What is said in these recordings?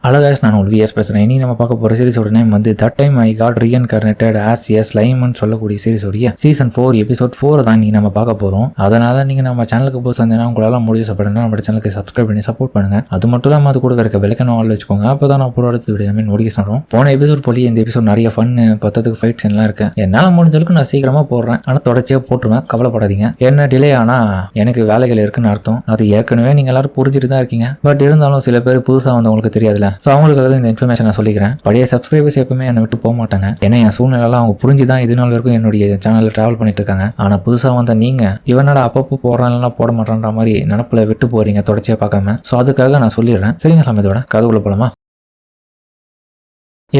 Hello guys, நான் உங்கள் vs பேசுகிறேன். இனி நம்ம பார்க்க போகிற சீரிஸோட நேம் வந்து that time I got reincarnated as a ஸ்லைம்னு சொல்லக்கூடிய சீரிஸோடைய சீசன் 4 எபிசோட் 4 தான் நீங்கள் நம்ம பார்க்க போகிறோம். அதனால் நீங்கள் நம்ம சேனலுக்கு போய் வந்தீங்கன்னா உங்களால் முடிஞ்ச சப்போர்ட்னா நம்ம சேனலுக்கு சப்ஸ்கிரைப் பண்ணி சப்போர்ட் பண்ணுங்கள். அது மட்டும் இல்லாமல் அது கூட இருக்க விளக்கணும் ஆள் வச்சுக்கோங்க. அப்போ தான் நான் போகிற அடுத்த வீடியோ நோட்டிஃபிகேஷன் வரும். போன எபிசோட் போலி இந்த எபிசோட் நிறைய ஃபன் பத்தத்துக்கு ஃபைட்ஸ் எல்லாம் இருக்கு. என்னால் முடிஞ்சளவுக்கு நான் சீக்கிரமாக போடுறேன், ஆனால் தொடர்ச்சியாக போட்டுருவேன். கவலைப்படாதீங்க. என்ன டிலே ஆனால் எனக்கு வேலைகள் இருக்குன்னு அர்த்தம். அது ஏற்கனவே நீங்கள் எல்லாரும் புரிஞ்சுட்டு தான் இருக்கீங்க. பட் இருந்தாலும் சில பேர் புதுசாக வந்தவங்களுக்கு தெரியாதுல்ல. ஸோ அவங்களுக்காக இந்த இன்ஃபர்மேஷன் நான் சொல்லிக்கிறேன். பழைய சப்ஸ்கிரைபர்ஸ் எப்பவுமே என்னை விட்டு போக மாட்டாங்க. ஏன்னா என் சூழ்நிலைலாம் அவங்க புரிஞ்சுதான் இது நாள் வரைக்கும் என்னுடைய சேனலில் டிராவல் பண்ணிட்டு இருக்காங்க. ஆனால் புதுசாக வந்த நீங்க இவனோட அப்பப்போ போடுறான்லாம் போட மாட்டான்ற மாதிரி நினப்புல விட்டு போறீங்க தொடர்ச்சியா பார்க்காம. ஸோ அதுக்காக நான் சொல்லிடுறேன். சரிங்க சாமி, இதோட கதவுல போலாமா?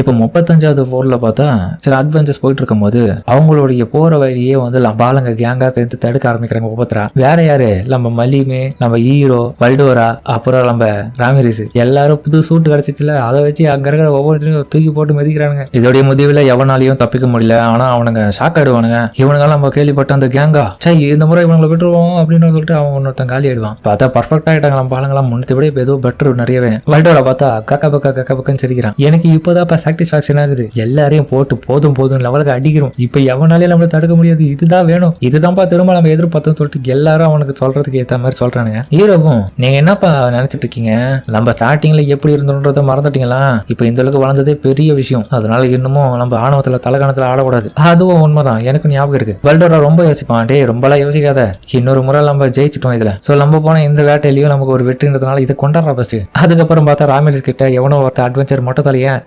இப்போ 35வது ஃப்ளோரில் பார்த்தா சில அட்வென்ச்சர்ஸ் போயிட்டு இருக்கும்போது அவங்களுடைய போற வழியே வந்து பாலங்க கேங்கா சேர்த்து தடுக்க ஆரம்பிக்கிறாங்க. ஒவ்வொருத்தரா வேற யாரு, நம்ம மலிமே, நம்ம ஹீரோ, வல்டோரா, அப்புறம் நம்ம ராமிரிஸ் எல்லாரும் புது சூட்டு கிடைச்சிச்சுல, அதை வச்சு அங்க இருக்கிற ஒவ்வொருத்தையும் தூக்கி போட்டு மிதிக்கிறாங்க. இதோடைய முடிவில் எவனாலையும் தப்பிக்க முடியல. ஆனா அவனுங்க ஷாக் ஆயிடுவானுங்க. இவனுங்கெல்லாம் நம்ம கேள்விப்பட்ட அந்த கேங்கா சை இந்த முறை இவங்களை விட்டுருவோம் அப்படின்னு சொல்லிட்டு அவன் ஒருத்தன் காலி ஆயிடுவான். பார்த்தா பர்ஃபெக்ட் ஆயிட்டாங்க நம்ம பாலங்களாம். முன்னத்தை விட இப்போ ஏதோ பெட்டர் நிறையவே. வல்டோரா பார்த்தா கக்கா பக்கன்னு சிரிக்கிறான். எனக்கு இப்போதான் சாட்டிஸ்ஃபேக்ஷன் ஆகுது. எல்லாரையும் போட்டு போதும் லெவலுக்கு அடிக்கிறோம். இப்ப எவனாலே நம்மள தடுக்க முடியாது. இதுதான் வேணும், இதுதான்ப்பா திரும்ப நம்ம எதிர்பார்த்தோம் சொல்லிட்டு எல்லாரும் அவனுக்கு சொல்றதுக்கு ஏத்த மாதிரி சொல்றானுங்க. ஹீரோவும் நீங்க என்னப்பா நினைச்சிட்டு இருக்கீங்க, நம்ம ஸ்டார்டிங்ல எப்படி இருந்தோன்றத மறந்துட்டீங்களா? இப்ப இந்த அளவுக்கு வளர்ந்ததே பெரிய விஷயம். அதனால இன்னமும் நம்ம ஆணவத்துல தலைகணத்துல ஆடக்கூடாது. அதுவும் உண்மைதான், எனக்கு ஞாபகம் இருக்கு. வல்டோரா ரொம்ப யோசிப்பான். டே ரொம்பலாம் யோசிக்காத, இன்னொரு முறை நம்ம ஜெயிச்சிட்டோம் இதுல. சோ நம்ம போன இந்த வேட்டையிலயும் நமக்கு ஒரு வெற்றின்றதுனால இதை கொண்டாடுறா ஃபர்ஸ்ட். அதுக்கப்புறம் பார்த்தா ராமிரிஸ் கிட்ட எவனோ ஒருத்த அட்வென்ச்சர் மொட்டை தலைய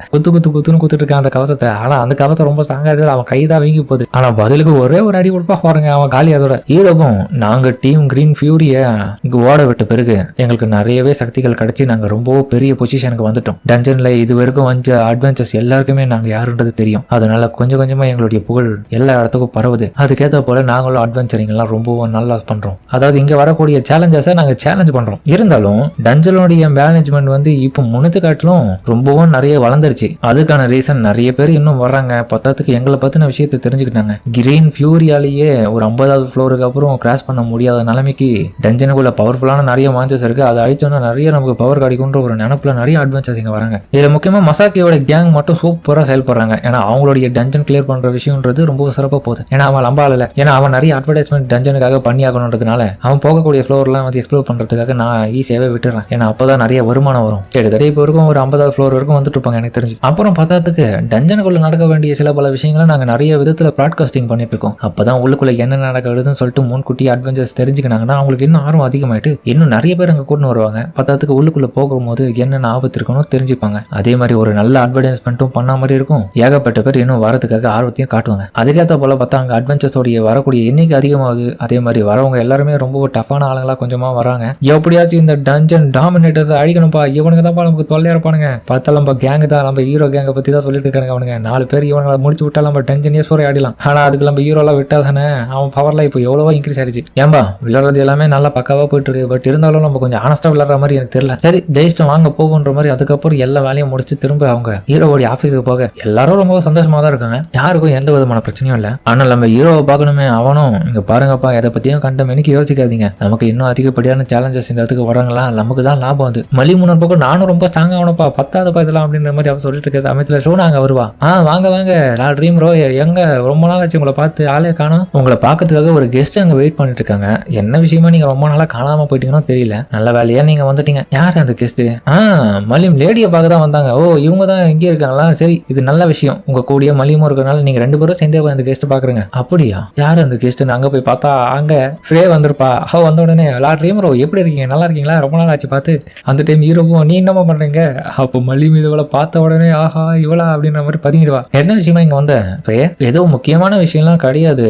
குத்துன்னு குத்துட்டு இருக்கான் அந்த கவசத்தை. ஆனா அந்த கவசம் ரொம்ப ஸ்ட்ராங்கா இருக்குது. அவன் கைதான் வீங்கி போகுது. ஆனா பதிலுக்கு ஒரே ஒரு அடி கொடுப்பா பாருங்க, அவன் காலி. அதோட ஹீரோவும் நாங்க டீம் கிரீன் ஃபியூரிய இங்க ஓட விட்ட பிறகு எங்களுக்கு நிறையவே சக்திகள் கிடைச்சி நாங்க ரொம்ப பெரிய பொசிஷனுக்கு வந்துட்டோம். டஞ்சன்ல இது வரைக்கும் வந்து அட்வென்ச்சர்ஸ் எல்லாருக்குமே நாங்க யாருன்றது தெரியும். அதனால கொஞ்சம் கொஞ்சமா எங்களுடைய புகழ் எல்லா இடத்துக்கும் பரவுது. அதுக்கேற்ற போல நாங்களும் அட்வென்ச்சரிங் எல்லாம் ரொம்ப நல்லா பண்றோம். அதாவது இங்க வரக்கூடிய சேலஞ்சஸை நாங்க சேலஞ்ச் பண்றோம். இருந்தாலும் டஞ்சனுடைய மேனேஜ்மெண்ட் வந்து இப்போ முன்னத்து காட்டிலும் ரொம்பவும் நிறைய வளர்ந்துருச்சு. அதுக்கான ரீசன் நிறைய பேர் இன்னும் வர்றாங்க. பத்தாத்துக்கு எங்களை பத்தின விஷயத்தை தெரிஞ்சுக்கிட்டாங்க. கிரீன் ஃபியூரியாலேயே ஒரு 50வது ஃப்ளோருக்கு அப்புறம் கிராஸ் பண்ண முடியாத நிலைமைக்கு டஞ்சனுக்குள்ள பவர்ஃபுல்லான நிறைய மான்சஸ் இருக்கு. அதை அழிச்சோன்னா நிறைய நமக்கு பவர் கிடைக்கும்ன்ற ஒரு நினைப்புல நிறைய அட்வென்ச்சர்ஸ் இங்க வராங்க. இதுல முக்கியமா மசாக்கியோட கேங் மட்டும் சூப்பரா செயல்படுறாங்க. ஏன்னா அவங்களுடைய டஞ்சன் கிளியர் பண்ற விஷயம்ன்றது ரொம்ப சிறப்பா போகுது. ஏன்னா அவன் லம்பால ஏன்னா அவன் நிறைய அட்வர்டைஸ்மெண்ட் டஞ்சனுக்காக பண்ணி ஆகணுன்றதுனால அவன் போகக்கூடிய ஃப்ளோர்லாம் வந்து எக்ஸ்ப்ளோர் பண்றதுக்காக நான் ஈஸியாவே விட்டுறேன். ஏன்னா அப்பதான் நிறைய வருமானம் வரும். கிட்டத்தட்ட இப்போ வரைக்கும் ஒரு 50வது ஃப்ளோர் வரைக்கும் வந்துட்டு இருப்பாங்க எனக்கு தெரிஞ்சு. அப்புறம் பார்த்ததுக்கு டஞ்சனுக்குள்ள நடக்க வேண்டிய சில பல விஷயங்களை நாங்க நிறைய விதத்துல ப்ராட்காஸ்டிங் பண்ணிட்டு இருக்கோம். அப்பதான் உள்ளுக்குள்ள என்ன நடக்குதுன்னு சொல்லிட்டு முன்கூட்டி அட்வென்ச்சர்ஸ் தெரிஞ்சுக்கினாங்கன்னா அவங்களுக்கு இன்னும் ஆர்வம் அதிகமாயிட்டு இன்னும் நிறைய பேர் அங்க கூட்டு வருவாங்க. பத்தாத்துக்கு உள்ளுக்குள்ள போகும்போது என்னென்ன ஆபத்து இருக்கணும் தெரிஞ்சுப்பாங்க. அதே மாதிரி ஒரு நல்ல அட்வர்டைஸ்மெண்ட்டும் பண்ண மாதிரி இருக்கும். ஏகப்பட்ட பேர் இன்னும் வரதுக்காக ஆர்வத்தையும் காட்டுவாங்க. அதுக்கேற்ற போல பார்த்தா அங்க அட்வென்ச்சர்ஸோடைய வரக்கூடிய எண்ணிக்கை அதிகமாகுது. அதே மாதிரி வரவங்க எல்லாருமே ரொம்ப டஃப்பான ஆளுங்களா கொஞ்சமா வராங்க. எப்படியாச்சும் இந்த டஞ்சன் டாமினேட்டர்ஸ் அழிக்கணும்ப்பா, இவனுங்க தான் நமக்கு தொல்லையா இருப்பானுங்க. பார்த்தா நம்ம கேங்கு தான், நம்ம ஹீரோ கேங்கை பத்தி தான் சொல்லிட்டு இருக்காங்க. அவனுங்க 4 பேர் இவங்களை முடிச்சு விட்டா நம்ம 10 years வரை ஆடிலாம். ஆனா அதுக்கு நம்ம ஹீரோலாம் விட்டா தானே அவன் பவர்லாம் இப்போ எவ்வளவோ இன்க்ரீஸ் ஆயிடுச்சு. ஏன்பா விளையாடுறது எல்லாமே நல்லா பக்காவா போயிட்டு இருக்கு. பட் இருந்தாலும் நம்ம கொஞ்சம் ஆனஸ்டா விளையாடுற மாதிரி எனக்கு தெரியல. சரி ஜெயிச்சிட்டு வாங்க போகுன்ற மாதிரி அதுக்கப்புறம் எல்லா வேலையும் முடிச்சு திரும்ப அவங்க ஹீரோவோடைய ஆஃபீஸுக்கு போக எல்லாரும் ரொம்ப சந்தோஷமா தான் இருக்காங்க. யாருக்கும் எந்த விதமான பிரச்சனையும் இல்லை. ஆனால் நம்ம ஹீரோவை பார்க்கணுமே, அவனும் இங்க பாருங்கப்பா எதை பத்தியும் கண்டமேனிக்கு யோசிக்காதீங்க. நமக்கு இன்னும் அதிகப்படியான சேலஞ்சஸ் இந்த இடத்துக்கு வராங்களா, நமக்கு தான் லாபம் வந்து மலிமுனர் பக்கம் நானும் ரொம்ப ஸ்ட்ராங்கா ஆகணும்ப்பா, 10வது இதெல்லாம் அப்படின்ற மாதிரி அவர் சொல்லிட்டு இருக்க சமயத்துல ஷோ நாங்க வருவா. வாங்க நான் ட்ரீம் ரோ எங்க ரொம்ப நாள் ஆச்சு உங்களை பார்த்து ஆளே காணும். உங்களை பார்க்கறதுக்காக ஒரு கெஸ்ட் அங்க வெயிட் பண்ணிட்டு இருக்காங்க. என்ன விஷயமா நீங்க ரொம்ப நாளா காணாம போயிட்டீங்கன்னா தெரியல. நல்ல வேலையா நீங்க வந்துட்டீங்க. யாரு அந்த கெஸ்ட்? மலிம் லேடியை பார்க்க தான் வந்தாங்க. ஓ இவங்க தான் இங்கே இருக்காங்களா? சரி இது நல்ல விஷயம். உங்க கூடிய மலிமும் இருக்கனால நீங்க 2 பேரும் சேர்ந்தே அந்த கெஸ்ட் பாக்குறீங்க. அப்படியா? யாரு அந்த கெஸ்ட்? அங்க போய் பார்த்தா அங்க ஃப்ரே வந்திருப்பா. வந்த உடனே ட்ரீம் ரோ எப்படி இருக்கீங்க, நல்லா இருக்கீங்களா, ரொம்ப நாள் ஆச்சு பார்த்து. அந்த டைம் ஹீரோவும் நீ என்னமா பண்றீங்க? அப்போ மலிம் இதுவளை பார்த்த உடனே ஆஹா இவளா அப்படின்ற மாதிரி பதுங்கிடுவா. என்ன விஷயமா இங்க வந்த? ஏதோ முக்கியமான விஷயம்லாம் கிடையாது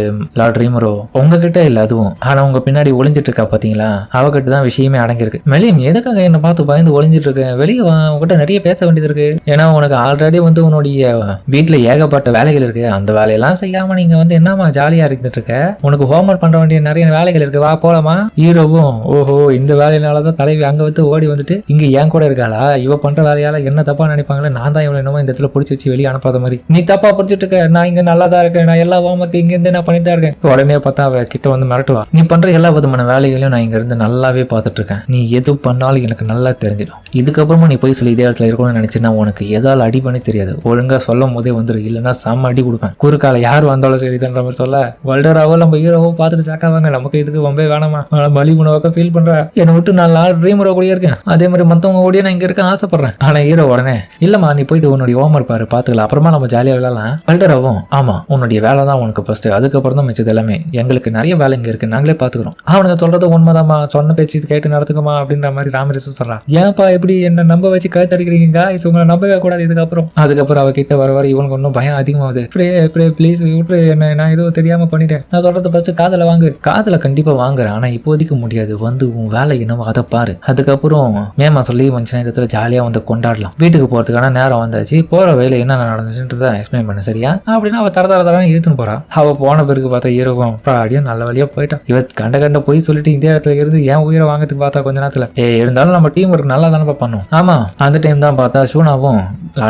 ட்ரீமரோ, உங்ககிட்ட இல்ல அதுவும். ஆனா உங்க பின்னாடி ஒளிஞ்சிட்டு இருக்கா பாத்தீங்களா, அவகிட்ட தான் விஷயமே அடங்கியிருக்கு. மலிம் எதுக்காக என்ன பார்த்து பயந்து ஒளிஞ்சிட்டு இருக்க? வெளியே உங்ககிட்ட நிறைய பேச வேண்டியது இருக்கு. ஏன்னா உனக்கு ஆல்ரெடி வந்து உன்னுடைய வீட்டுல ஏகப்பட்ட வேலைகள் இருக்கு. அந்த வேலையெல்லாம் செய்யாம நீங்க வந்து என்னமா ஜாலியா இருந்துட்டு இருக்க? உனக்கு ஹோம்ஒர்க் பண்ற வேண்டிய நிறைய வேலைகள் இருக்கு, வா போலாமா? ஹீரோவும் ஓஹோ இந்த வேலையினாலதான் தலைவி அங்க வந்து ஓடி வந்துட்டு இங்க ஏன் கூட இருக்காளா, இவ பண்ற வேலையால என்ன தப்பா நினைப்பாங்களே, நான் தான் இவளை என்னமோ இந்த இடத்துல பிடிச்சி வச்சு வெளியே அனுப்பாத மாதிரி, நீ தப்பா புரிஞ்சுட்டு இருக்க, நான் இங்க நல்லா தான் இருக்கேன், நான் எல்லா வாமருக்கு இங்க இருந்து நான் பண்ணிட்டு தான் இருக்கேன். உடனே பார்த்தா அவ கிட்ட வந்து மிரட்டுவா, நீ பண்ற எல்லா விதமான வேலைகளையும் நான் இங்க இருந்து நல்லாவே பார்த்துட்டு இருக்கேன், நீ எது பண்ணாலும் எனக்கு நல்லா தெரிஞ்சிடும். இதுக்கப்புறமா நீ போய் சொல்லி இதே இடத்துல இருக்கணும்னு நினைச்சுன்னா உனக்கு எதால அடி பண்ணி தெரியாது, ஒழுங்கா சொல்லும் போதே வந்துரு, இல்லைன்னா செம்ம அடி கொடுப்பேன். குறுக்கால யார் வந்தாலும் சரிதான்ற மாதிரி சொல்ல வல்டராவோ நம்ம ஹீரோவோ பார்த்துட்டு சாக்காவாங்க, நமக்கு இதுக்கு ரொம்பவே வேணாமா, பலி உணவாக்க ஃபீல் பண்ற, என்னை விட்டு நான் ட்ரீமரோ கூட இருக்கேன், அதே மாதிரி மத்தவங்க கூட நான் இங்க இருக்க ஆசைப்படுறேன். ஆனா ஹீரோ உடனே இல்லம்மா நீ போயிட்டு உன்னுடைய ஹோம்ஒர்க் பாரு, பாத்துக்கலாம், அப்புறமா நம்ம ஜாலியா விளையாடலாம். வல்டராவும் ஆமா உன்னுடைய வேலை தான் உனக்கு ஃபர்ஸ்ட், அதுக்கப்புறம் தான் மிச்சது எல்லாமே, எங்களுக்கு நிறைய வேலை இங்க இருக்கு, நாங்களே பாத்துக்கிறோம். அவனுக்கு சொல்றது உண்மைதாமா, சொன்ன பேச்சு கேட்டு நடத்துக்குமா அப்படின்ற மாதிரி ராமரேசன் சொல்றான். ஏன்ப்பா எப்படி என்ன நம்ப வச்சு கழுத்தடிக்கிறீங்க, உங்களை நம்பவே கூடாது இதுக்கப்புறம். அதுக்கப்புறம் அவ கிட்ட வர இவனுக்கு ஒன்னும் பயம் அதிகமாகுது. ப்ளீஸ் விட்டு என்ன, நான் எதுவும் தெரியாம பண்ணிட்டேன், நான் சொல்றது ஃபர்ஸ்ட் காதல வாங்கு. காதல கண்டிப்பா வாங்குறேன், ஆனா இப்போதைக்கு முடியாது, வந்து உன் வேலை என்னவோ அதை பாரு. அதுக்கப்புறம் மே மாசம் லீவ் வந்துச்சுன்னா இந்த இடத்துல ஜாலியா வந்து கொண்டாடலாம். வீட்டுக்கு போறதுக்கான நேரம் வந்தாச்சு, போற வேலை என்ன நடந்துச்சுன்றத எக்ஸ்பிளைன் பண்ண சரியா அப்படின்னு அவ தர இழுத்துன்னு போறா. அவ போன பிறகு பார்த்தா ஹீரோவும் அப்படியும் நல்ல வழியா போயிட்டான். இவ கண்ட போய் சொல்லிட்டு இந்த இடத்துல இருந்து ஏன் உயிரை வாங்கறதுக்கு பார்த்தா கொஞ்ச நேரத்துல இருந்தாலும் நம்ம டீம் ஒர்க் நல்லா தானே பண்ணும். ஆமா அந்த டைம் தான் பார்த்தா ஷூனாவும்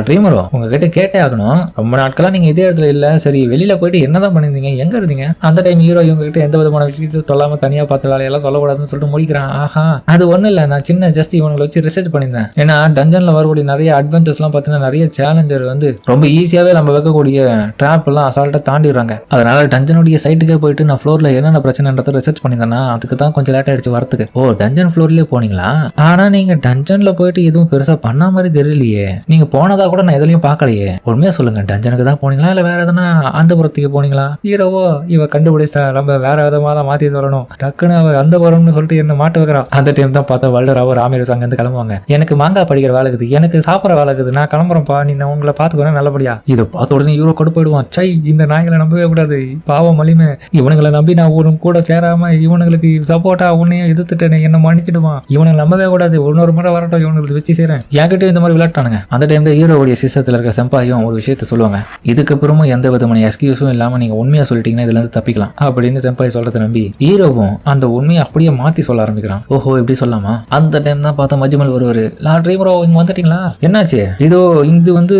ட்ரீமரோ உங்ககிட்ட கேட்டே ஆகணும், ரொம்ப நாட்களா நீங்க இதே இடத்துல இல்ல, சரி வெளியில போயிட்டு என்னதான் பண்ணிருந்தீங்க, எங்க இருந்தீங்க? அந்த டைம் ஹீரோ இவங்க கிட்ட எந்த விதமான விஷயத்தை சொல்லாம தனியா பார்த்த வேலையெல்லாம் சொல்லக்கூடாதுன்னு சொல்லிட்டு முடிக்கிறான். ஆஹா அது ஒண்ணு இல்ல, நான் சின்ன ஜஸ்ட் இவங்களை வச்சு ரிசர்ச் பண்ணியிருந்தேன். ஏன்னா டஞ்சன்ல வரக்கூடிய நிறைய அட்வென்ச்சர்ஸ் எல்லாம் பார்த்தீங்கன்னா நிறைய சேலஞ்சர் வந்து ரொம்ப ஈஸியாவே நம்ம வைக்கக்கூடிய ட்ராப் எல்லாம் அசால்ட்டா தாண்டிடுறாங்க. அதனால டஞ்சனுடைய சைட்டுக்கே போயிட்டு நான் ஃப்ளோர்ல என்னென்ன பிரச்சனைன்றத ரிசர்ச் பண்ணியிருந்தேன்னா அதுக்கு தான் கொஞ்சம் லேட் ஆயிடுச்சு வரத்துக்கு. ஓ டஞ்சன் ஃப்ளோர்லயே போனீங்களா? ஆனா நீங்க டஞ்சன்ல போயிட்டு எதுவும் பெருசா பண்ண மாதிரி தெரியலையே, நீங்க போனதா கூட நான் எதுலயும் பாக்கலையே, உண்மையா சொல்லுங்க, டஞ்சனுக்கு தான் போனீங்களா இல்ல வேற எதனா அந்த புறத்துக்கு போனீங்களா? ஹீரோவோ இவ கண்டுபிடிச்சா நம்ம வேற விதமா தான் மாத்தி சொல்லணும், டக்குன்னு அவ அந்த புறம்னு சொல்லிட்டு என்ன மாட்டு வைக்கிறான். அந்த டைம் தான் பார்த்தா வல்டராவோ ராமேரஸ் அங்க இருந்து கிளம்புவாங்க. எனக்கு மாங்காய் படிக்கிற வேலை இருக்குது, எனக்கு சாப்பிட்ற வேலை இருக்குது, நான் கிளம்புறேன்ப்பா, நீ உங்களை பாத்துக்கிறேன் நல்லபடியா. இதை பார்த்த உடனே ஹீரோ கொடுப்பாயிடுவான். சை இந்த நாய்களை நம்பவே கூடாது, பாவம் மலிமே, இவனுங்களை நம்பி நான் ஒரு கூட சேராம இவனுங்களுக்கு சப்போர்ட்டா உன்னையும் எதிர்த்துட்டேன், என்ன மன்னிச்சிடுவான், இவனை நம்பவே கூடாது, இன்னொரு முறை வரட்டும் இவனுக்கு வச்சு செய்றேன். என்கிட்ட இந்த மாதிரி விளையாட்டானுங்க. அந்த டைம்ல ஹீரோவுடைய சிஸ்டத்துல இருக்க செம்பாயும் ஒரு விஷயத்த சொல்லுவாங்க, இதுக்கப்புறமும் எந்த விதமான எக்ஸ்கியூஸும் இல்லாம நீங்க உண்மையா சொல்லிட்டீங்கன்னா இதுல இருந்து தப்பிக்கலாம் அப்படின்னு செம்பாய் சொல்றதை நம்பி ஹீரோவும் அந்த உண்மையை அப்படியே மாத்தி சொல்ல ஆரம்பிக்கிறான். ஓஹோ இப்படி சொல்லாமா? அந்த டைம் தான் பார்த்தா மஜ்மல் ஒருவர், ட்ரீமரோ இங்க வந்துட்டீங்களா, என்னாச்சு? இதோ இது வந்து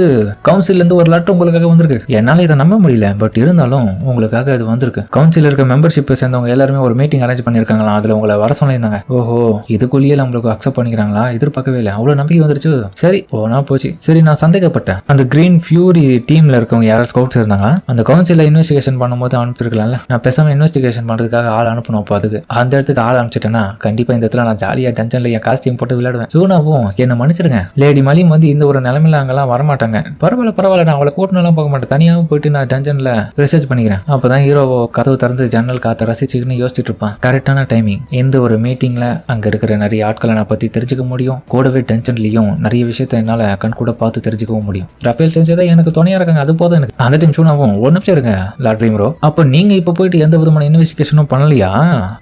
கவுன்சில்ல இருந்து ஒரு லெட்டர் உங்களுக்காக வந்திருக்கு, என்னால இதை நம்ப முடியல, பட் இருந்தாலும் உங்களுக்காக அது வந்திருக்கு. கவுன்சில் இருக்க மெம்பர்ஷிப் சேர்ந்தவங்க எல்லாருமே ஒரு மீட்டிங் அரேஞ்ச் பண்ணிருக்காங்களா, அதுல உங்களை வர சொல்லியிருந்தாங்க. ஓஹோ இதுக்குள்ளேயே நம்மளுக்கு அக்செப்ட் பண்ணிக்கிறாங்களா, எதிர்பார்க்கவே இல்லை, அவ்வளவு நம்பிக்கை வந்துருச்சு. சரி போனா போச்சு. சரி நான் சந்தேகப்பட்டேன், அந்த கிரீன் ஃபியூரி டீம்ல இருக்கவங்க யாராவது ஸ்கவுட்ஸ் இருந்தாங்க, அந்த கவுன்சில இன்வெஸ்டிகேஷன் பண்ணும்போது அனுப்பிருக்கலாம்ல, நான் பேசாம இன்வெஸ்டிகேஷன் பண்றதுக்காக ஆள் அனுப்பணும். அப்போ அதுக்கு அந்த இடத்துக்கு ஆள் அனுப்பிச்சிட்டேன்னா கண்டிப்பா இந்த இடத்துல நான் ஜாலியா டென்ஷன்ல என் காஸ்டியூம் போட்டு விளையாடுவேன். சூனாவும் என்ன மன்னிச்சிருங்க, லேடி மலியும் வந்து இந்த ஒரு நிலைமையில அங்கெல்லாம் வரமாட்டாங்க, பரவாயில்ல நான் அவளை கூட்டணும் பார்க்க மாட்டேன், தனியாகவும் போயிட்டு நான் டென்ஷன்ல ரிசர்ச் பண்ணிக்கிறேன். அப்பதான் ஹீரோ கதவு திறந்து ஜன்னல் காத்த ரசிச்சுக்கின்னு யோசிச்சுட்டு இருப்பான். கரெக்டான டைமிங், எந்த ஒரு மீட்டிங்ல அங்க இருக்கிற நிறைய ஆட்களை நான் பத்தி தெரிஞ்சுக்க முடியும், கூடவே டென்ஷன்லயும் நிறைய விஷயத்த என்னால கண் கூட பார்த்து தெரிஞ்சுக்கவும் முடியும். ரஃபேல் செஞ்சதான் எனக்கு துணையா இருக்காங்க, அது போதும் எனக்கு. அந்த டைம் சூனாவும் ஒரு நிமிஷம் இருங்க ட்ரீமரோ, அப்ப நீங்க இப்ப போயிட்டு எந்த விதமான இன்வெஸ்டிகேஷனும் பண்ணலையா,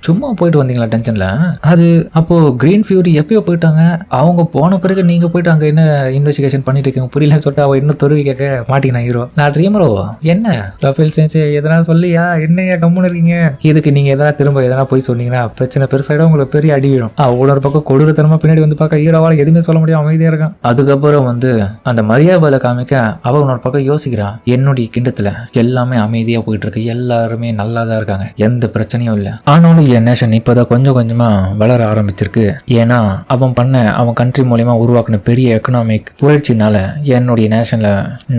சும்மா போயிட்டு வந்தீங்களா டென்ஷன்ல? அது அப்போ கிரீன் ஃபியூரி எப்பயோ போயிட்டாங்க, அவங்க போன பிறகு நீங்க போயிட்டு அங்க என்ன இன்வெஸ்டிகேஷன் பண்ணிட்டு இருக்கீங்க புரியலன்னு சொல்லிட்டு அவ இன்னும் தொருவி கேட்க மாட்டீங்க ஹீரோ. ட்ரீமரோ என்ன ரஃபேல் செஞ்சு எதனா சொல்லியா, என்னையா கம்முன்னு இருக்கீங்க, இதுக்கு நீங்க எதனா திரும்ப எதனா போய் சொன்னீங்கன்னா பிரச்சனை பெருசாயிடும், உங்களுக்கு பெரிய அடி விடும். ஒரு பக்கம் கொடூரத்தனமா பின்னாடி வந்து பார்க்க ஹீரோவால எதுவுமே சொல்ல முடியும், அமைதியா இருக்கான். அதுக்கப்புறம் வந்து அந்த மரியாதை காமிக்க அவ இன்னொரு பக்கம் யோசிக்கிறா, என்னுடைய கிண்டத்துல எல்லாமே அமைதியா போயிட்டு இருக்கு, எல்லாருமே நல்லா தான் இருக்காங்க, எந்த பிரச்சனையும் இல்ல. ஆனாலும் என் நேஷன் இப்பதான் கொஞ்சம் கொஞ்சமா வளர ஆரம்பிச்சிருக்கு, ஏன்னா அவன் கண்ட்ரி மூலமா உருவாக்குன பெரிய எக்கனாமிக் புரட்சினால என்னுடைய நேஷன்ல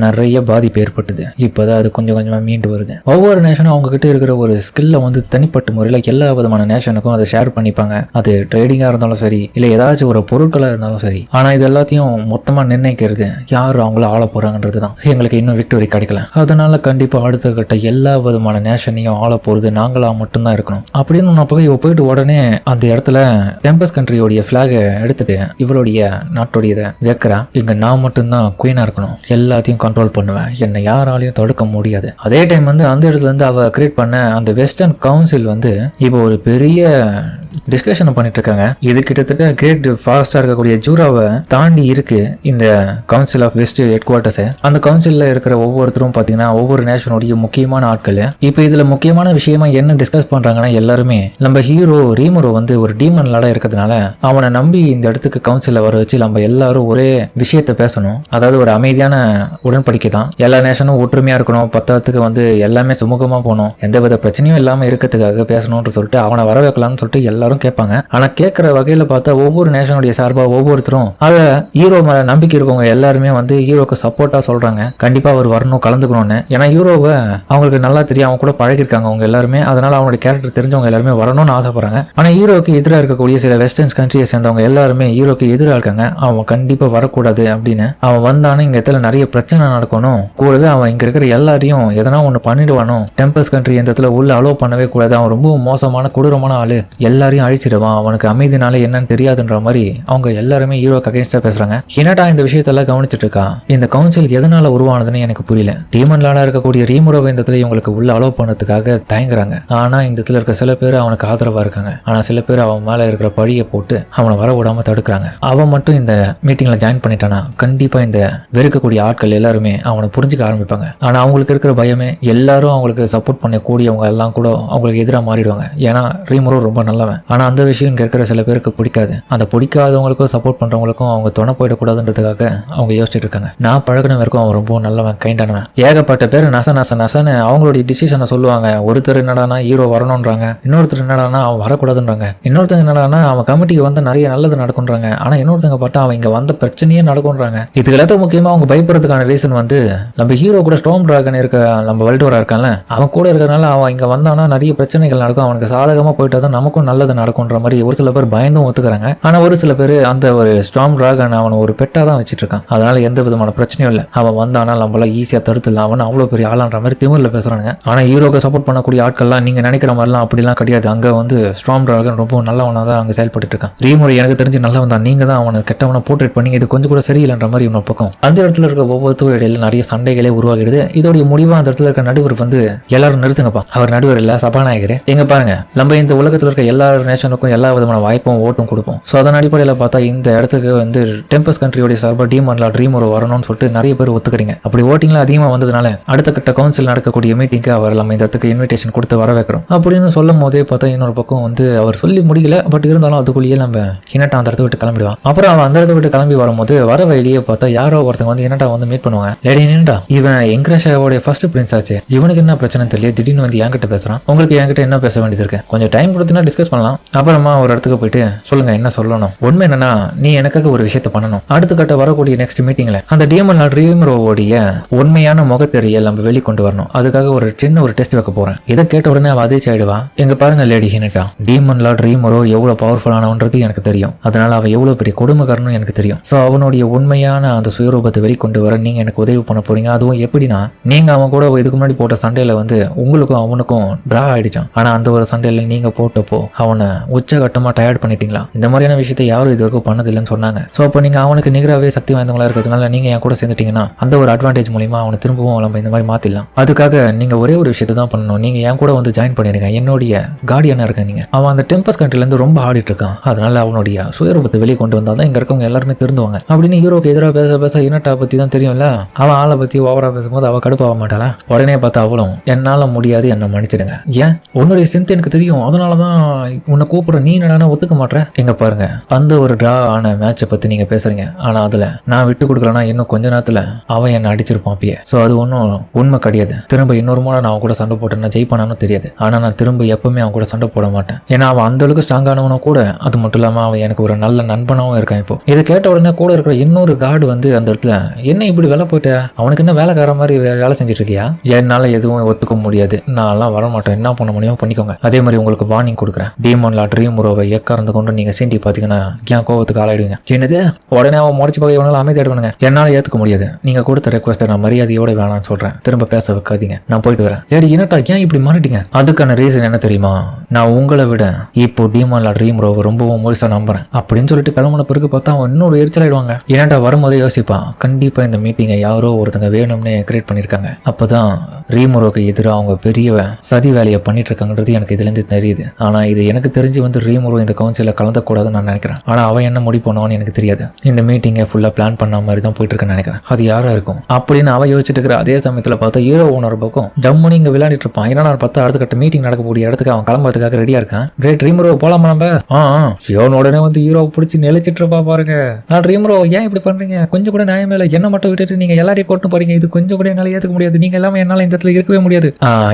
நிறைய பாதிப்பு ஏற்பட்டது. இப்பதான் அது கொஞ்சம் கொஞ்சமா மீண்டு வருது. ஒவ்வொரு நேஷனும் அவங்க கிட்ட இருக்கிற ஒரு ஸ்கில்ல வந்து தனிப்பட்ட முறையில எல்லா விதமான நேஷனுக்கும் அதை ஷேர் பண்ணிப்பாங்க, அது ட்ரேடிங்கா இருந்தாலும் சரி இல்ல ஏதாச்சும் ஒரு பொருட்களா இருந்தாலும் சரி. ஆனா இது எல்லாத்தையும் மொத்தமா நிர்ணயிக்கிறது யார் அவங்கள ஆள போறாங்கன்றதுதான். எங்களுக்கு இன்னும் விக்டரி கிடைக்கல, அதனால கண்டிப்பா அடுத்த கட்ட எல்லா விதமான நேஷனையும் ஆள போறது நாங்களா மட்டும்தான் இருக்கணும் அப்படின்னு நான் இவ போயிட்டு உடனே அந்த இடத்துல டெம்பஸ் கண்ட்ரியோடைய பிளாக எடுத்துட்டு இவளுடைய நாட்டோடைய வைக்கிறா. இங்க நான் மட்டும்தான் குயினா இருக்கணும், எல்லாத்தையும் கண்ட்ரோல் பண்ணுவேன், என்னை யாராலையும் தடுக்க முடியாது. அதே டைம் வந்து அந்த இடத்துல இருந்து அவ கிரியேட் பண்ண அந்த வெஸ்டர்ன் கவுன்சில் வந்து இப்போ ஒரு பெரிய டிஸ்கஷன் பண்ணிட்டு இருக்காங்க. இது கிட்டத்தட்ட கிரேட் ஃபாரஸ்டா இருக்கக்கூடிய ஜூராவை தாண்டி இருக்கு இந்த council of west headquarters. அந்த கவுன்சில்ல இருக்கிற ஒவ்வொருத்தரும் பாத்தீங்கன்னா ஒவ்வொரு நேஷனுடைய முக்கியமான ஆட்கள். இப்ப இதுல முக்கியமான விஷயமா என்ன டிஸ்கஸ் பண்றாங்கன்னா, எல்லாருமே நம்ம ஹீரோ ரீமுரோ வந்து ஒரு டீமன் லார்டா இருக்கிறதுனால அவனை நம்பி இந்த இடத்துக்கு கவுன்சில்ல வர வச்சு நம்ம எல்லாரும் ஒரே விஷயத்த பேசணும். அதாவது ஒரு அமைதியான உடன்படிக்கை தான். எல்லா நேஷனும் ஒற்றுமையா இருக்கணும், பத்தாவதுக்கு வந்து எல்லாமே சுமூகமா போகணும், எந்தவித பிரச்சனையும் இல்லாம இருக்கிறதுக்காக பேசணும்னு சொல்லிட்டு அவனை வர வைக்கலாம்னு சொல்லிட்டு எல்லாரும் கேட்பாங்க. ஆனா கேட்கிற வகையில பார்த்தா ஒவ்வொரு நேஷனுடைய சார்பா ஒவ்வொருத்தரும் அத ஹீரோ மேல நம்பிக்கை இருக்கவங்க எல்லாருமே வந்து ஹீரோக்கு சப்போர்ட்டா சொல்றாங்க, கண்டிப்பா அவர் வரணும், கலந்துக்கணும்னு. ஏன்னா ஹீரோவை அவங்களுக்கு நல்லா தெரியும், அவங்க கூட பழகிருக்காங்க அவங்க எல்லாருமே. அதனால அவங்களுடைய கேரக்டர் தெரிஞ்சவங்க எல்லாருமே வரணும்னு ஆசைப்படுறாங்க. ஆனா ஹீரோக்கு எதிராக இருக்கக்கூடிய சில வெஸ்டர்ன் கண்ட்ரியை சேர்ந்தவங்க எல்லாருமே ஹீரோக்கு எதிராக இருக்காங்க. அவன் கண்டிப்பா வரக்கூடாது அப்படின்னு. அவன் வந்தானே இங்க இடத்துல நிறைய பிரச்சனை நடக்கணும், கூடவே அவன் இங்க இருக்கிற எல்லாரையும் எதனா ஒண்ணு பண்ணிடுவானோ, டெம்பல்ஸ் கண்ட்ரி இந்த இடத்துல உள்ள அலோவ் பண்ணவே கூடாது, அவன் ரொம்ப மோசமான கொடூரமான ஆளு, எல்லாரையும் அழிச்சிடுவான், அவனுக்கு அமைதினால என்னன்னு தெரியாதுன்ற மாதிரி அவங்க எல்லாருமே ஹீரோக்கு அகைன்ஸ்டா பேசுறாங்க. ஹினட்டா இந்த விஷயத்தெல்லாம் கவனிச்சுட்டு இருக்கா. இந்த கவுன்சில் எதனால உருவானதுன்னு எனக்கு புரியல. டீமன் லார்டா இருக்கக்கூடிய ரீமுரோவை இந்த இடத்துல இவங்களுக்கு உள்ள அலோவ் பண்ணதுக்காக தயங்குறாங்க. ஆனா இந்த இடத்துல இருக்க சில பேர் அவனுக்கு ஆதரவா இருக்காங்க. ஆனா சில பேர் அவன் மேல இருக்கிற பழியை போட்டு அவனை வர விடாம தடுக்கிறாங்க. அவன் மட்டும் இந்த மீட்டிங்ல ஜாயின் பண்ணிட்டானா கண்டிப்பா இந்த வெறுக்கக்கூடிய ஆட்கள் எல்லாருமே அவனை புரிஞ்சுக்க ஆரம்பிப்பாங்க. ஆனா அவங்களுக்கு இருக்கிற பயமே எல்லாரும் அவங்களுக்கு சப்போர்ட் பண்ணக்கூடியவங்க எல்லாம் கூட அவங்களுக்கு எதிராக மாறிடுவாங்க. ஏன்னா ரீமுரோ ரொம்ப நல்லவன். ஆனா அந்த விஷயம் இங்க இருக்கிற சில பேருக்கு பிடிக்காது. அந்த பிடிக்காதவங்களுக்கும் சப்போர்ட் பண்றவங்களுக்கும் அவங்க துணை போயிடக்கூடாதுன்றதுக்காக அவங்க யோசிச்சுட்டு இருக்காங்க. நான் பழகின வரைக்கும் அவன் ரொம்ப நல்லவன், கைண்டானவன். ஏகப்பட்ட பேர் நசன்னு அவங்களுடைய டிசிஷனை சொல்லுவாங்க. ஒருத்தர் என்னடானா ஹீரோ வரணும்ன்றாங்க, இன்னொருத்தர் என்னடானா அவன் வரக்கூடாதுன்றாங்க, இன்னொருத்தங்க என்னடானா அவன் கமிட்டிக்கு வந்து நிறைய நல்லது நடக்கும்ன்றாங்க. ஆனா இன்னொருத்தங்க பார்த்தா அவன் இங்க வந்த பிரச்சனையே நடக்கும்ன்றாங்க. இதுக்கு எல்லாத்துக்கும் முக்கியமா அவங்க பயப்படுறதுக்கான ரீசன் வந்து நம்ம ஹீரோ கூட ஸ்டோம் டிராகன் இருக்க நம்ம வல்டோரா இருக்கான்ல, அவன் கூட இருக்கிறதுனால அவன் இங்க வந்தானா நிறைய பிரச்சனைகள் நடக்கும், அவனுக்கு சாதகமா போயிட்டாதான் நமக்கும் நல்லது நடக்கும்ன்ற மாதிரி ஒரு சில பேர் பயந்தும் ஒத்துக்கிறாங்க. ஆனா ஒரு சில பேர் அந்த ஒரு ஸ்டாம் டிராகன் அவன் ஒரு பெட்டா தான் வச்சிட்டு இருக்கான், அதனால எந்த விதமான பிரச்சனையும் இல்லை, அவன் வந்தானா நம்மளால ஈஸியா தடுத்துலாம், அவன் அவ்வளவு பெரிய ஆளான்ற மாதிரி திமிர்ல பேசுறாங்க. ஆனா ஹீரோக்கு சப்போர்ட் பண்ணக்கூடிய ஆட்கள்லாம் நீங்க நினைக்கிற மாதிரிலாம் அப்படிலாம் கிடையாது. அங்க வந்து ஸ்டாம் டிராகன் ரொம்ப நல்லவனா தான் அங்க செயல்பட்டு இருக்கான். ரீமுறை எனக்கு தெரிஞ்சு நல்லவன் தான், நீங்க தான் அவனை கெட்டவனை போர்ட்ரேட் பண்ணி இது கொஞ்சம் கூட சரியில்லைன்ற மாதிரி இன்னொரு பக்கம். அந்த இடத்துல இருக்க ஒவ்வொருத்தரும் இடையில நிறைய சண்டைகளே உருவாகிடுது. இதோடைய முடிவா அந்த இடத்துல இருக்க நடுவர் வந்து எல்லாரும் நிறுத்துங்கப்பா, அவர் நடுவர் இல்ல சபாநாயகர், எங்க பாருங்க நம்ம இந்த உலகத்துல இருக்க எல்லா நேஷனுக்கும் எல்லா விதமான வாய்ப்பும் ஓட்டும் கொடுப்போம். சோ அதன் அடிப்படையில பார்த்தா இந்த இடத்துக்கு வந்து டெம்பஸ் கண்ட்ரியோட சார்பா டீமன் லார்ட் ரீமுரோ வரணும்னு சொல்லிட்டு நிறைய பேர் ஒத்துக்கிறீங்க. அப்படி ஓட்டிங்ல அதிகமா வந்ததுனால அடுத்த கட்ட கவுன்சில் நடக்கக்கூடிய மீட்டிங்க்கு அவர் நம்ம இந்த இடத்துக்கு இன்விடேஷன் கொடுத்து வர வைக்கிறோம் அப்படின்னு சொல்லும் போதே பார்த்தா இன்னொரு பக்கம் வந்து அவர் சொல்லி முடியல. பட் இருந்தாலும் அதுக்குள்ளேயே நம்ம ஹினட்டா அந்த இடத்த விட்டு கிளம்பிடுவான். அப்புறம் அவன் அந்த இடத்த விட்டு கிளம்பி வரும்போது வர வழியே பார்த்தா யாரோ ஒருத்தங்க வந்து ஹினட்டா வந்து மீட் பண்ணுவாங்க. லேடி ஹினட்டா, இவன் எங்கிரஷாவோட ஃபர்ஸ்ட் பிரின்ஸ் ஆச்சு, இவனுக்கு என்ன பிரச்சனை தெரியல, திடீர்னு வந்து என்கிட்ட பேசுறான், உங்களுக்கு என்கிட்ட என்ன பேச வேண்டியது இருக்கு, கொஞ்சம் டைம் கொடுத்தீங்கன்னா டிஸ்கஸ் பண்ணலாம். அப்புறமா ஒரு இடத்துக்கு போயிட்டு சொல்லுங்க என்ன சொல்லணும், உண்மை என்னன்னா நீ எனக்காக ஒரு விஷயத்த பண்ணணும். அடுத்த கட்ட வரக்கூடிய நெக்ஸ்ட் மீட்டிங்ல அந்த டீமன் லார்ட் ரீமுரோவோடைய உண்மையான முகத்தெரியல் நம்ம வெளிக்கொண்டு வரணும். அதுக்காக ஒரு சின்ன ஒரு டெஸ்ட் வைக்க போறேன். இதை கேட்ட உடனே அவ அதிர்ச்சி ஆயிடுவா. எங்க பாருங்க லேடி ஹினட்டா, டீமன் லார்ட் ரீமுரோ எவ்வளவு பவர்ஃபுல்லானவன்றது எனக்கு தெரியும், அதனால அவன் எவ்வளவு பெரிய கொடுமைக்காரனும் எனக்கு தெரியும். சோ அவனுடைய உண்மையான அந்த சுயரூபத்தை வெளிக்கொண்டு வர நீங்க எனக்கு உதவி பண்ண போறீங்க. அதுவும் எப்படின்னா, நீங்க அவன் கூட இதுக்கு முன்னாடி போட்ட சண்டையில வந்து உங்களுக்கும் அவனுக்கும் டிரா ஆயிடுச்சான். ஆனா அந்த ஒரு சண்டையில நீங்க போட்டப்போ அவனை உச்சகட்டமா டயர்ட் பண்ணிட்டீங்களா. இந்த மாதிரியான விஷயத்தை யாரும் இது வரைக்கும் பண்ணதில்லைன்னு சொன்னாங்க. சோ அப்போ நீங்க அவனுக்கு நிகராகவே சக்தி வாய்ந்தவங்களா இருக்கிறதுனால நீங்க என் கூட சேர்ந்துட்டீங்கன்னா அந்த ஒரு அட்வான்டேஜ் மூலியமா அவனை திரும்பவும் நம்ம இந்த மாதிரி மாத்திடலாம். அதுக்காக நீங்க ஒரே ஒரு விஷயத்தை தான் பண்ணணும், நீங்க என் கூட வந்து ஜாயின் பண்ணிடுங்க, என்னுடைய கார்டியனா இருக்க நீங்க. அவன் அந்த டெம்பஸ் கண்ட்ரில இருந்து ரொம்ப ஆடிட்டு இருக்கான், அதனால அவனுடைய சுயரூபத்தை வெளியே கொண்டு வந்தாதான் இங்க இருக்கவங்க எல்லாருமே திருந்துவாங்க அப்படின்னு ஹீரோக்கு எதிராக பேச பேச ஹினட்டா பத்தி தான் தெரியும்ல, அவன் ஆளை பத்தி ஓவரா பேசும்போது அவ கடுப்பாக மாட்டாளா. உடனே பார்த்தா அவளும் என்னால முடியாது, என்ன மன்னிச்சிடுங்க, ஏன் உன்னுடைய ஸ்ட்ரென்த் எனக்கு தெரியும், அதனாலதான் உன்னை கூப்பிடுற, நீ என்னடானா ஒத்துக்க மாட்டேன். எங்க பாருங்க அந்த ஒரு டிரா ஆன மேட்சை பத்தி நீங்க பேசுறீங்க, ஆனா அதுல நான் விட்டு கொடுக்கலன்னா இன்னும் கொஞ்ச நேரத்துல அவன் என்ன அடிச்சிருப்பான் அப்பயே. சோ அது ஒன்றும் உண்மை கிடையாது. திரும்ப இன்னொரு முறை நான் அவன் கூட சண்டை போட்டேன்னா ஜெயிப்பானு தெரியாது, ஆனா நான் திரும்ப எப்பவுமே அவன் கூட சண்டை போட மாட்டேன். ஏன்னா அவன் அந்த அளவுக்கு ஸ்ட்ராங் ஆனவனும் கூட, அது மட்டும் இல்லாம அவன் எனக்கு ஒரு நல்ல நண்பனாவும் இருக்கான். இப்போ இதை கேட்ட உடனே கூட இருக்கிற இன்னொரு கார்டு வந்து அந்த இடத்துல என்ன இப்படி வேலை போயிட்ட, அவனுக்கு என்ன வேலைக்கார மாதிரி வேலை செஞ்சுட்டு இருக்கியா, என்னால எதுவும் ஒத்துக்க முடியாது, நான் எல்லாம் வரமாட்டேன், என்ன பண்ண முடியுமோ பண்ணிக்கோங்க. அதே மாதிரி உங்களுக்கு வார்னிங் கொடுக்குறேன், டீமன் லார்ட் ரீமுரோவை எக்காரந்து கொண்டு நீங்க சீண்டி பாத்தீங்கன்னா ஏன் கோவத்துக்கு ஆளாயிடுவீங்க. என்னது உடனே அவன் முடிச்சு பார்க்க இவனால அமைதி ஆயிடுவானுங்க. என்னால ஏத்துக்க முடியாது, நீங்க கொடுத்த ரெக்வஸ்ட்டை நான் மரியாதையோட வேணாம்னு சொல்றேன், திரும்ப பேச வைக்காதீங்க, நான் போயிட்டு வரேன். ஏடி இனட்டா ஏன் இப்படி மாறிட்டீங்க, அதுக்கான ரீசன் என்ன தெரியுமா, நான் உங்களை விட இப்போ டீமன் லார்ட் ரீமுரோவை ரொம்பவும் முழுசா நம்புறேன் அப்படின்னு சொல்லிட்டு கிளம்புன பிறகு பார்த்தா அவன் இன்னொரு எரிச்சல் ஆயிடுவாங்க. இனட்டா வரும்போதே யோசிப்பான், கண்டிப்பா இந்த மீட்டிங்கை யாரோ ஒருத்தங்க வேணும்னு கிரியேட் பண்ணிருக்காங்க, அப்பதான் ரீமுரோக்கு எதிராக அவங்க பெரிய சதி வேலையை பண்ணிட்டு இருக்காங்கன்றது எனக்கு இதுல இருந்து தெரியுது. ஆனா இது எனக்கு எனக்கு தெரிஞ்சு வந்து ரீமுரு இந்த கவுன்சிலில் கலந்தக்கூடாதுன்னு நான் நினைக்கிறேன். ஆனால் அவன் என்ன முடிவு பண்ணுவான்னு எனக்கு தெரியாது. இந்த மீட்டிங்கை ஃபுல்லாக பிளான் பண்ண மாதிரி தான் போயிட்டு இருக்குன்னு நினைக்கிறேன். அது யாரா இருக்கும் அப்படின்னு அவன் யோசிச்சுட்டு இருக்கிற அதே சமயத்தில் பார்த்தா ஹீரோ ஓனர் பக்கம் ஜம்முன்னு இங்கே விளையாடிட்டு இருப்பான். ஏன்னா நான் பார்த்தா அடுத்த கட்ட மீட்டிங் நடக்கக்கூடிய இடத்துக்கு அவன் கிளம்புறதுக்காக ரெடியா இருக்கான். கிரேட் ரீமுரு போலாமா நம்ம? சியோன் உடனே வந்து ஹீரோ பிடிச்சி நெளிச்சிட்டு இருப்பா பாருங்க. நான் ரீமுரு ஏன் இப்படி பண்றீங்க? கொஞ்சம் கூட நியாயமே இல்லை. என்ன மட்டும் விட்டுட்டு நீங்க எல்லாரையும் போட்டு போறீங்க. இது கொஞ்சம் கூட என்னால ஏத்துக்க முடியாது. நீங்க எல்லாமே என்னால இந்த இடத்துல இருக்கவே முடியாது.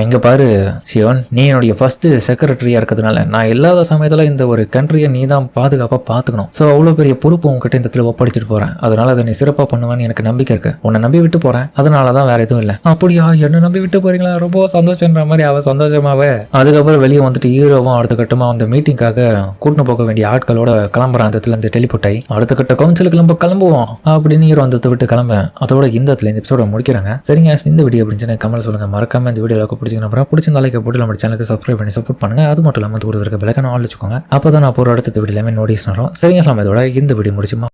இங்க பாரு சியோன், நீ என்னுடைய ஃபர்ஸ்ட் செக்ரட்டரியா இருக்கிறதுனால நான் இல்லாத சமயத்துல இந்த ஒரு கண்ட்ரியை நீ தான் பாதுகாப்பா பாத்துக்கணும். சோ அவ்வளவு பெரிய பொறுப்பு உங்ககிட்ட இந்த இடத்துல ஒப்படைச்சிட்டு போறேன். அதனால அதை நீ சிறப்பா பண்ணுவேன்னு எனக்கு நம்பிக்கை இருக்கு. உன்னை நம்பி விட்டு போறேன். அதனாலதான் வேற எதுவும் இல்லை. அப்படியா, என்ன நம்பி விட்டு போறீங்களா? ரொம்ப சந்தோஷம்ன்ற மாதிரி அவ சந்தோஷமாவே அதுக்கப்புறம் வெளியே வந்துட்டு ஹீரோவும் அடுத்த கட்டமா அந்த மீட்டிங்காக கூட்டின்னு போக வேண்டிய ஆட்களோட கிளம்புறான். அந்த இடத்துல இருந்து டெலிபோர்ட் ஆகி அடுத்த கட்ட கவுன்சிலுக்கு நம்ம கிளம்புவோம் அப்படின்னு ஹீரோ அந்த விட்டு கிளம்ப. அதோட இந்த இடத்துல இந்த எபிசோட முடிக்கிறாங்க. சரிங்க, இந்த வீடியோ அப்படின்னு கமெண்ட் சொல்லுங்க. மறக்காம இந்த வீடியோ பிடிச்சிங்கன்னா பிடிச்சிருந்த லைக் போட்டு நம்ம சேனலுக்கு சப்ஸ்கிரைப் பண்ணி சப்போர்ட் பண்ணுங்க. அது மட்டும் இல்லாமல் கூட இருக்க பெல்லைக்கான ஆல் வச்சுக்கோங்க. அப்பதான் நான் போற அடுத்த வீடியோல நோட்டீஸ் வரும். சரிங்க, இதோட இந்த வீடியோ முடிச்சுமா.